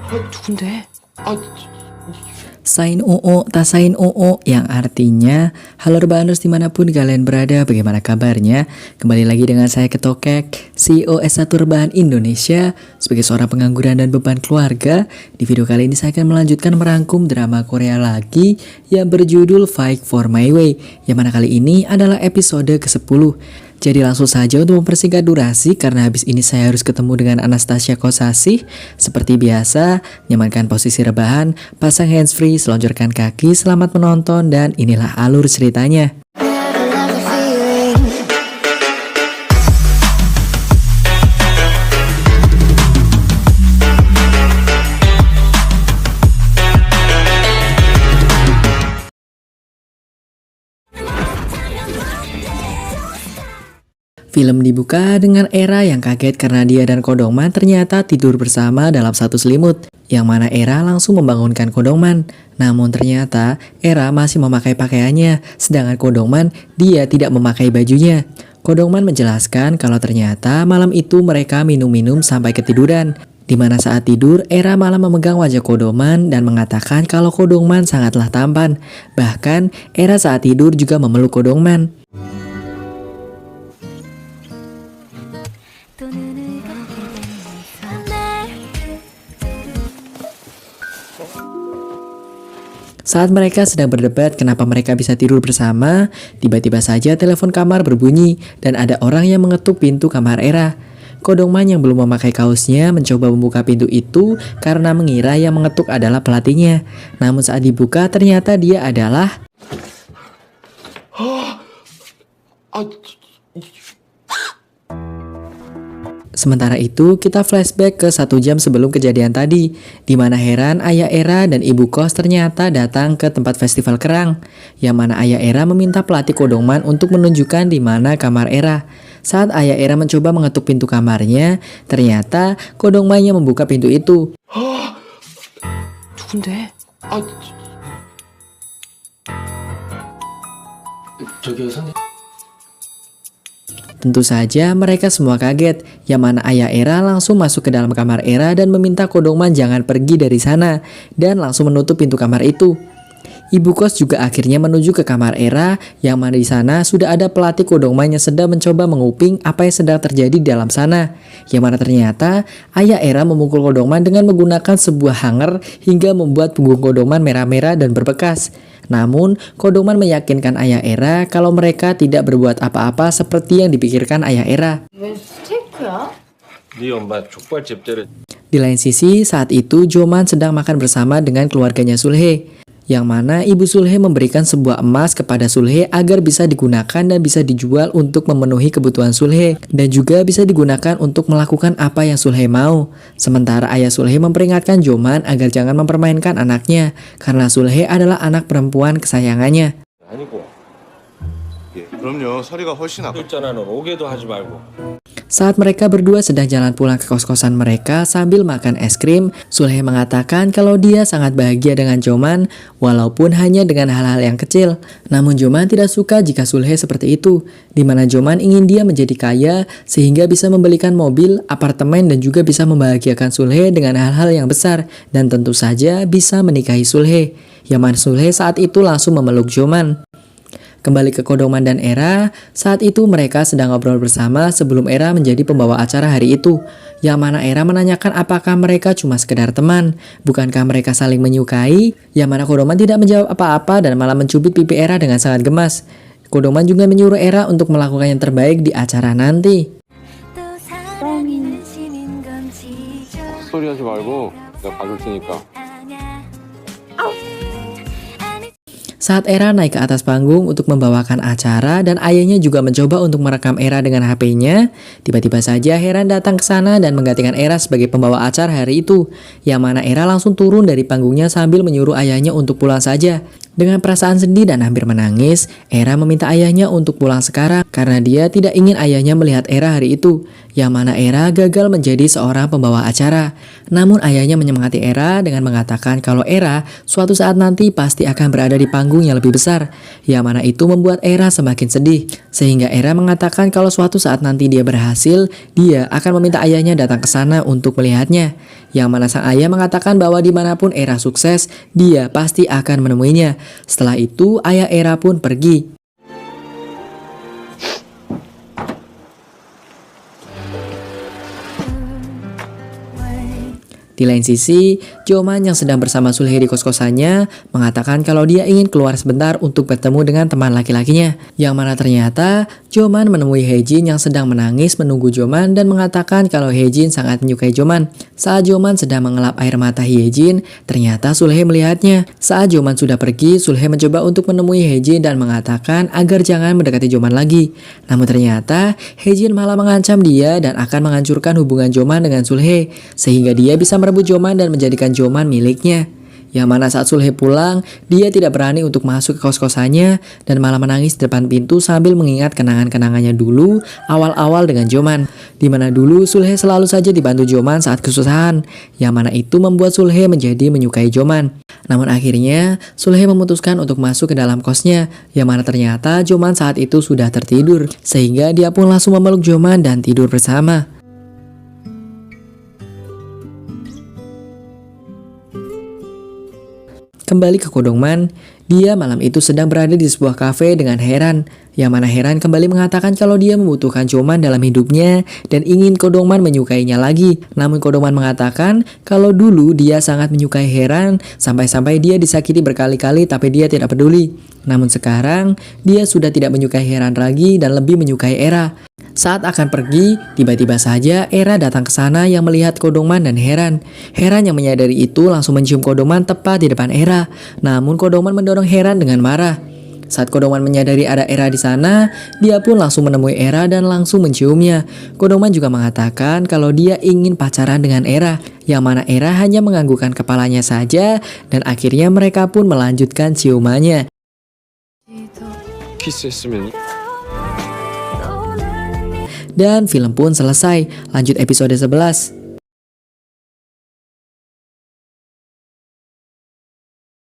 누군데? Sain OO, Tasain OO, yang artinya halo rebahaners dimanapun kalian berada, bagaimana kabarnya? Kembali lagi dengan saya Ketokek, CEO S1 Rebahan Indonesia. Sebagai seorang pengangguran dan beban keluarga, di video kali ini saya akan melanjutkan merangkum drama Korea lagi yang berjudul Fight for My Way, yang mana kali ini adalah episode ke-10. Jadi langsung saja untuk mempersingkat durasi, karena habis ini saya harus ketemu dengan Anastasia Kosasih. Seperti biasa, nyamankan posisi rebahan, pasang handsfree, selonjorkan kaki, selamat menonton, dan inilah alur ceritanya. Film dibuka dengan Era yang kaget karena dia dan Kodongman ternyata tidur bersama dalam satu selimut, yang mana Era langsung membangunkan Kodongman. Namun ternyata Era masih memakai pakaiannya, sedangkan Kodongman dia tidak memakai bajunya. Kodongman menjelaskan kalau ternyata malam itu mereka minum-minum sampai ketiduran, di mana saat tidur Era malah memegang wajah Kodongman dan mengatakan kalau Kodongman sangatlah tampan. Bahkan Era saat tidur juga memeluk Kodongman. Saat mereka sedang berdebat kenapa mereka bisa tidur bersama, tiba-tiba saja telepon kamar berbunyi dan ada orang yang mengetuk pintu kamar Era. Kodongman yang belum memakai kaosnya mencoba membuka pintu itu karena mengira yang mengetuk adalah pelatihnya. Namun saat dibuka ternyata dia adalah... Sementara itu, kita flashback ke 1 jam sebelum kejadian tadi, di mana Heran, ayah Era, dan ibu kos ternyata datang ke tempat festival kerang, yang mana ayah Era meminta pelatih Kodongman untuk menunjukkan di mana kamar Era. Saat ayah Era mencoba mengetuk pintu kamarnya, ternyata Kodongman yang membuka pintu itu. 누군데? 저기요 선생님. Tentu saja mereka semua kaget, yang mana ayah Era langsung masuk ke dalam kamar Era dan meminta Kodongman jangan pergi dari sana, dan langsung menutup pintu kamar itu. Ibu kos juga akhirnya menuju ke kamar Era, yang mana di sana sudah ada pelatih Kodongman yang sedang mencoba menguping apa yang sedang terjadi di dalam sana. Yang mana ternyata ayah Era memukul Kodongman dengan menggunakan sebuah hanger hingga membuat punggung Kodongman merah-merah dan berbekas. Namun, Kodongman meyakinkan ayah Era kalau mereka tidak berbuat apa-apa seperti yang dipikirkan ayah Era. 왜 스테이크야? 네 엄마 족발집 때려. Di lain sisi, saat itu Joman sedang makan bersama dengan keluarganya Sulhe, yang mana ibu Sulhe memberikan sebuah emas kepada Sulhe agar bisa digunakan dan bisa dijual untuk memenuhi kebutuhan Sulhe, dan juga bisa digunakan untuk melakukan apa yang Sulhe mau. Sementara ayah Sulhe memperingatkan Joman agar jangan mempermainkan anaknya, karena Sulhe adalah anak perempuan kesayangannya. 아니고 예, 그럼요. 서리가 훨씬 아파. 있잖아 넌 오게도 하지 말고. Saat mereka berdua sedang jalan pulang ke kos-kosan mereka sambil makan es krim, Sulhe mengatakan kalau dia sangat bahagia dengan Joman walaupun hanya dengan hal-hal yang kecil. Namun Joman tidak suka jika Sulhe seperti itu, di mana Joman ingin dia menjadi kaya sehingga bisa membelikan mobil, apartemen, dan juga bisa membahagiakan Sulhe dengan hal-hal yang besar, dan tentu saja bisa menikahi Sulhe. Yang mana Sulhe saat itu langsung memeluk Joman. Kembali ke Kodongman dan Era, saat itu mereka sedang ngobrol bersama sebelum Era menjadi pembawa acara hari itu, yang mana Era menanyakan apakah mereka cuma sekedar teman, bukankah mereka saling menyukai, yang mana Kodongman tidak menjawab apa-apa dan malah mencubit pipi Era dengan sangat gemas. Kodongman juga menyuruh Era untuk melakukan yang terbaik di acara nanti. 헛소리 하지 말고 내가 봐줄 테니까. Saat Era naik ke atas panggung untuk membawakan acara dan ayahnya juga mencoba untuk merekam Era dengan HP-nya, tiba-tiba saja Heran datang ke sana dan menggantikan Era sebagai pembawa acara hari itu, yang mana Era langsung turun dari panggungnya sambil menyuruh ayahnya untuk pulang saja. Dengan perasaan sedih dan hampir menangis, Era meminta ayahnya untuk pulang sekarang karena dia tidak ingin ayahnya melihat Era hari itu, yang mana Era gagal menjadi seorang pembawa acara. Namun ayahnya menyemangati Era dengan mengatakan kalau Era suatu saat nanti pasti akan berada di panggung yang lebih besar, yang mana itu membuat Era semakin sedih. Sehingga Era mengatakan kalau suatu saat nanti dia berhasil, dia akan meminta ayahnya datang ke sana untuk melihatnya. yang mana sang ayah mengatakan bahwa dimanapun Era sukses, dia pasti akan menemuinya. Setelah itu, ayah Era pun pergi. Di lain sisi, Joman yang sedang bersama Sulhey di kos-kosannya mengatakan kalau dia ingin keluar sebentar untuk bertemu dengan teman laki-lakinya. Yang mana ternyata Joman menemui Haejin yang sedang menangis menunggu Joman dan mengatakan kalau Haejin sangat menyukai Joman. Saat Joman sedang mengelap air mata Haejin, ternyata Sulhey melihatnya. Saat Joman sudah pergi, Sulhey mencoba untuk menemui Haejin dan mengatakan agar jangan mendekati Joman lagi. Namun ternyata Haejin malah mengancam dia dan akan menghancurkan hubungan Joman dengan Sulhey, sehingga dia bisa merebut Joman dan menjadikan Joman miliknya. Yang mana saat Sulhey pulang, dia tidak berani untuk masuk ke kos-kosannya dan malah menangis di depan pintu sambil mengingat kenangan-kenangannya dulu awal-awal dengan Joman. Dimana dulu Sulhey selalu saja dibantu Joman saat kesusahan, yang mana itu membuat Sulhey menjadi menyukai Joman. Namun akhirnya Sulhey memutuskan untuk masuk ke dalam kosnya, yang mana ternyata Joman saat itu sudah tertidur, sehingga dia pun langsung memeluk Joman dan tidur bersama. Kembali ke Kodongman, dia malam itu sedang berada di sebuah kafe dengan Heran, yang mana Heran kembali mengatakan kalau dia membutuhkan Joman dalam hidupnya dan ingin Kodongman menyukainya lagi. Namun Kodongman mengatakan kalau dulu dia sangat menyukai Heran sampai-sampai dia disakiti berkali-kali tapi dia tidak peduli. Namun sekarang dia sudah tidak menyukai Heran lagi dan lebih menyukai Era. Saat akan pergi, tiba-tiba saja Era datang ke sana yang melihat Kodongman dan Heran. Heran yang menyadari itu langsung mencium Kodongman tepat di depan Era. Namun Kodongman mendorong Heran dengan marah. Saat Kodongman menyadari ada Era di sana, dia pun langsung menemui Era dan langsung menciumnya. Kodongman juga mengatakan kalau dia ingin pacaran dengan Era, yang mana Era hanya menganggukkan kepalanya saja dan akhirnya mereka pun melanjutkan ciumannya. 키스했으면 Dan film pun selesai. Lanjut episode 11.